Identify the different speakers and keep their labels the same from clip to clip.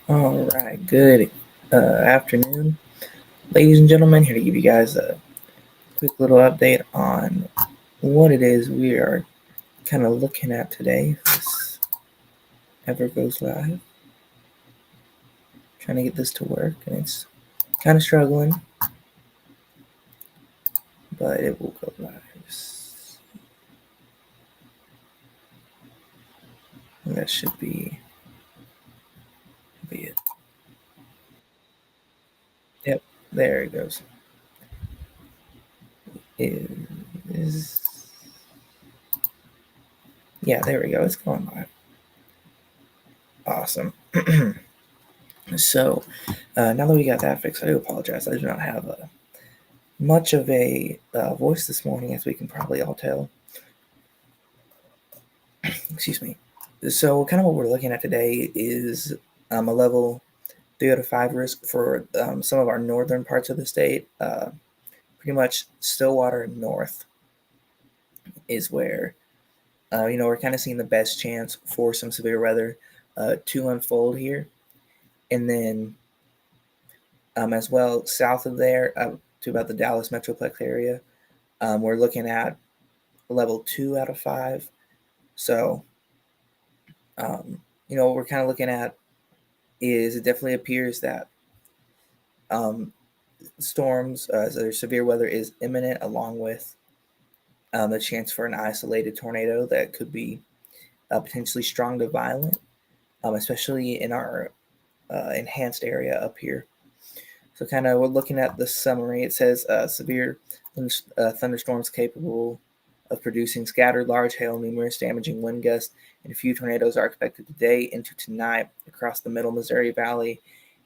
Speaker 1: All right, good afternoon, ladies and gentlemen. Here to give you guys a quick little update on what it is we are kind of looking at today. If this ever goes live, trying to get this to work, and it's kind of struggling, but it will go live. And that should be it. Yep, there it goes. It is yeah, there we go. It's going live. Awesome. So now that we got that fixed, I do apologize. I do not have much of a voice this morning, as we can probably all tell. Excuse me. So, kind of what we're looking at today is a level 3 out of 5 risk for some of our northern parts of the state. Pretty much Stillwater North is where we're kind of seeing the best chance for some severe weather to unfold here, and then as well south of there to about the Dallas Metroplex area, we're looking at level 2 out of 5. So, what we're kind of looking at is it definitely appears that storms, so severe weather is imminent, along with the chance for an isolated tornado that could be potentially strong to violent, especially in our enhanced area up here. So, kind of, we're looking at the summary. It says severe thunderstorms capable of producing scattered large hail, numerous damaging wind gusts, and a few tornadoes are expected today into tonight across the middle Missouri Valley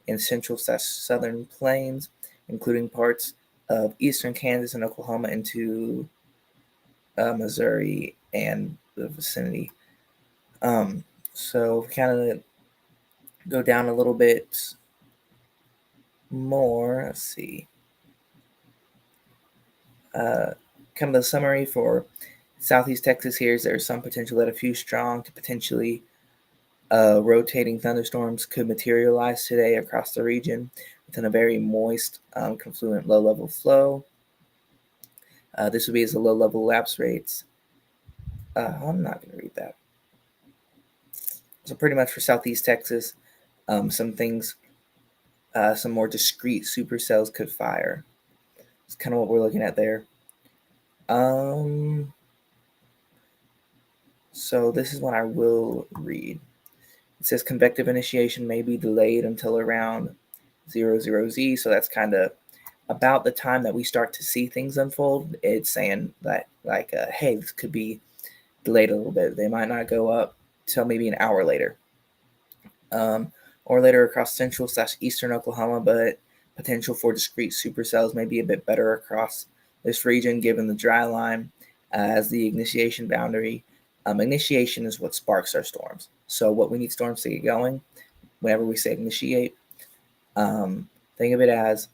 Speaker 1: and central/southern plains, including parts of eastern Kansas and Oklahoma into Missouri and the vicinity. So kind of go down a little bit more. Let's see. Kind of the summary for Southeast Texas here is there's some potential that a few strong to potentially rotating thunderstorms could materialize today across the region within a very moist, confluent low-level flow. This would be as the low-level lapse rates. I'm not going to read that. So pretty much for Southeast Texas, some things, some more discrete supercells could fire. It's kind of what we're looking at there. So this is what I will read. It says convective initiation may be delayed until around 00Z. So that's kind of about the time that we start to see things unfold. It's saying that hey, this could be delayed a little bit. They might not go up till maybe an hour later. Or later across central/eastern Oklahoma, but potential for discrete supercells may be a bit better across this region given the dry line as the initiation boundary. Initiation is what sparks our storms. So what we need storms to get going, whenever we say initiate, think of it as,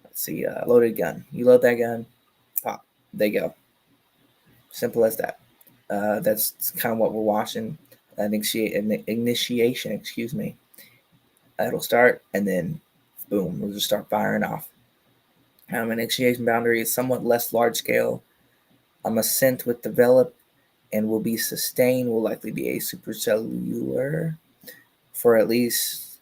Speaker 1: let's see, loaded gun. You load that gun, pop, they go. Simple as that. That's kind of what we're watching. Initiation, excuse me. It'll start, and then boom, we'll just start firing off. Initiation boundary is somewhat less large scale. Ascent with developed and will be sustained will likely be a supercellular for at least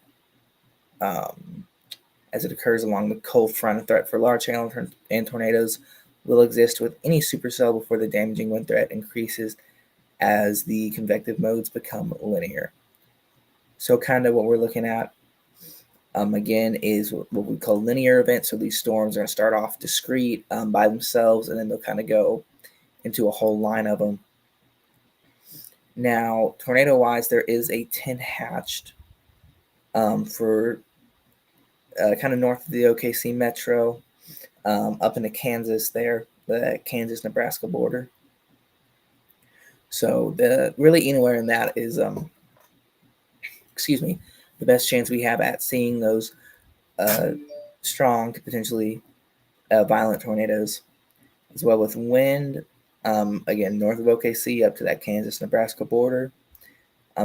Speaker 1: as it occurs along the cold front. A threat for large hail and tornadoes will exist with any supercell before the damaging wind threat increases as the convective modes become linear. So kind of what we're looking at again is what we call linear events. So these storms are going to start off discrete by themselves, and then they'll kind of go into a whole line of them. Now, tornado-wise, there is a 10 hatched for kind of north of the OKC metro, up into Kansas there, the Kansas-Nebraska border. So really anywhere in that is, the best chance we have at seeing those strong to potentially violent tornadoes, as well with wind, again, north of OKC up to that Kansas-Nebraska border,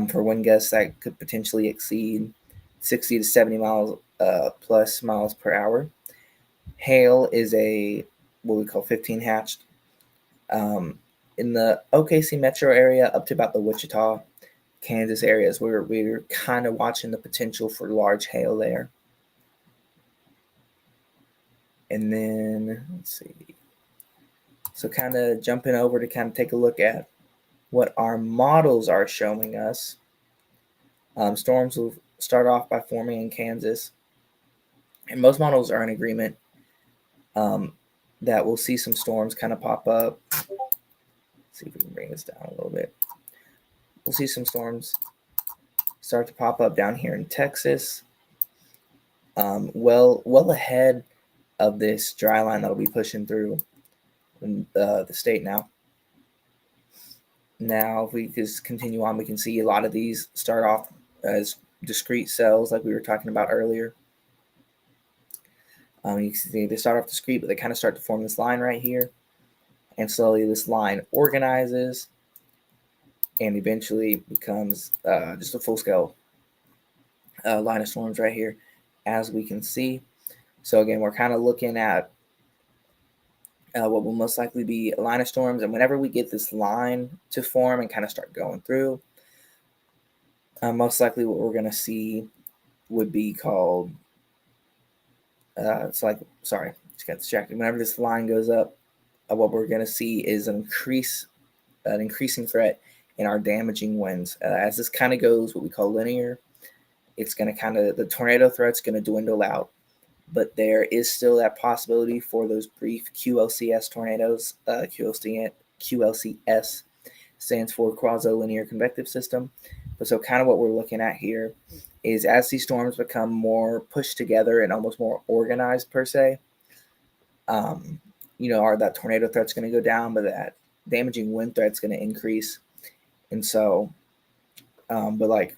Speaker 1: for wind gusts that could potentially exceed 60 to 70 miles plus miles per hour. Hail is what we call 15 hatched. In the OKC metro area up to about the Wichita, Kansas areas, we're kind of watching the potential for large hail there. And then let's see. So kind of jumping over to kind of take a look at what our models are showing us. Storms will start off by forming in Kansas, and most models are in agreement that we'll see some storms kind of pop up. Let's see if we can bring this down a little bit. We'll see some storms start to pop up down here in Texas, well ahead of this dry line that'll be pushing through the state now. Now, if we just continue on, we can see a lot of these start off as discrete cells like we were talking about earlier. You can see they start off discrete, but they kind of start to form this line right here. And slowly this line organizes and eventually becomes just a full-scale line of storms right here, as we can see. So again, we're kind of looking at what will most likely be a line of storms. And whenever we get this line to form and kind of start going through, most likely what we're going to see would be called, just got distracted. Whenever this line goes up, what we're going to see is an increasing threat in our damaging winds. As this kind of goes what we call linear, it's going to the tornado threat's going to dwindle out. But there is still that possibility for those brief QLCS tornadoes. QLCS stands for quasi-linear convective system. But so kind of what we're looking at here is as these storms become more pushed together and almost more organized per se, that tornado threat's going to go down, but that damaging wind threat's going to increase. And so, but like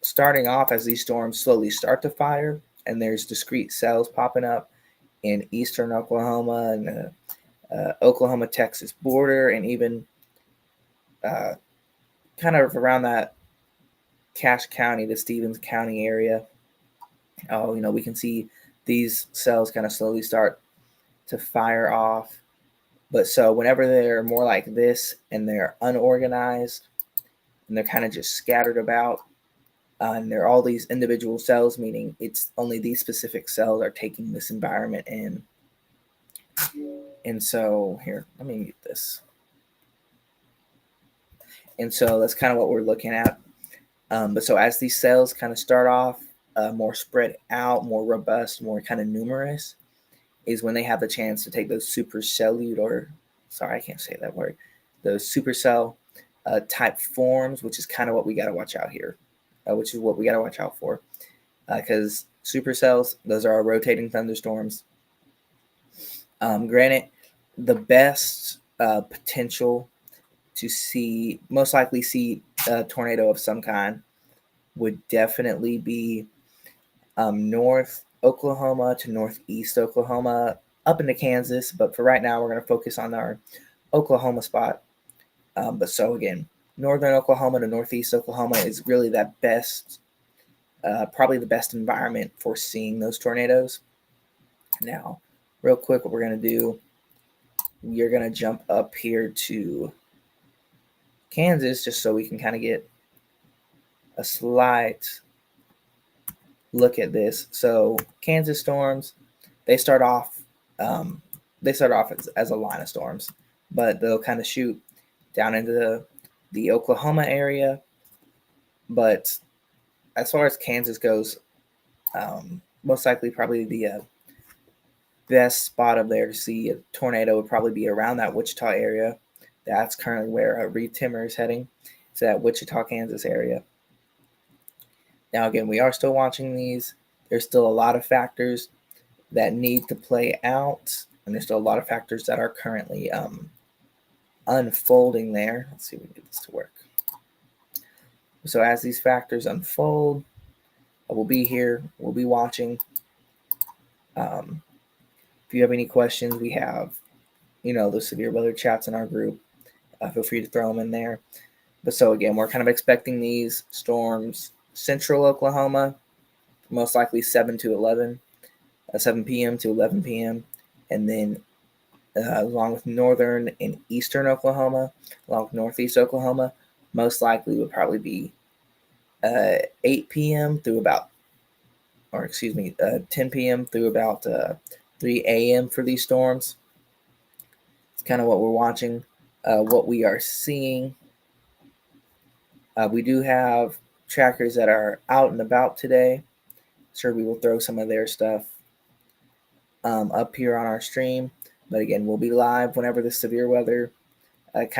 Speaker 1: starting off as these storms slowly start to fire, and there's discrete cells popping up in eastern Oklahoma and the Oklahoma-Texas border, and even kind of around that Cache County to Stevens County area. We can see these cells kind of slowly start to fire off. But so whenever they're more like this and they're unorganized and they're kind of just scattered about, and they're all these individual cells, meaning it's only these specific cells are taking this environment in. And so here, let me mute this. And so that's kind of what we're looking at. But so as these cells kind of start off more spread out, more robust, more kind of numerous, is when they have the chance to take those supercellular, those supercell type forms, which is kind of what we got to watch out here. Which is what we got to watch out for, because supercells, those are our rotating thunderstorms. Granted, the best potential to most likely see a tornado of some kind would definitely be north Oklahoma to northeast Oklahoma up into Kansas. But for right now, we're going to focus on our Oklahoma spot. But so again, northern Oklahoma to northeast Oklahoma is really that best, probably the best environment for seeing those tornadoes. Now, real quick, what we're going to do, you're going to jump up here to Kansas just so we can kind of get a slight look at this. So Kansas storms, they start off as a line of storms, but they'll kind of shoot down into the Oklahoma area. But as far as Kansas goes, most likely probably the best spot up there to see a tornado would probably be around that Wichita area. That's currently where Reed Timmer is heading. It's that Wichita, Kansas area. Now, again, we are still watching these. There's still a lot of factors that need to play out, and there's still a lot of factors that are currently unfolding there. Let's see if we can get this to work. So as these factors unfold, we'll be here. We'll be watching. If you have any questions, we have, the severe weather chats in our group. Feel free to throw them in there. But so again, we're kind of expecting these storms central Oklahoma, most likely 7 to 11, 7 p.m. to 11 p.m., and then along with northern and eastern Oklahoma, along with northeast Oklahoma, most likely would probably be 8 p.m. through about, 10 p.m. through about 3 a.m. for these storms. It's kind of what we're watching, what we are seeing. We do have trackers that are out and about today. Sure, we will throw some of their stuff up here on our stream. But again, we'll be live whenever the severe weather kind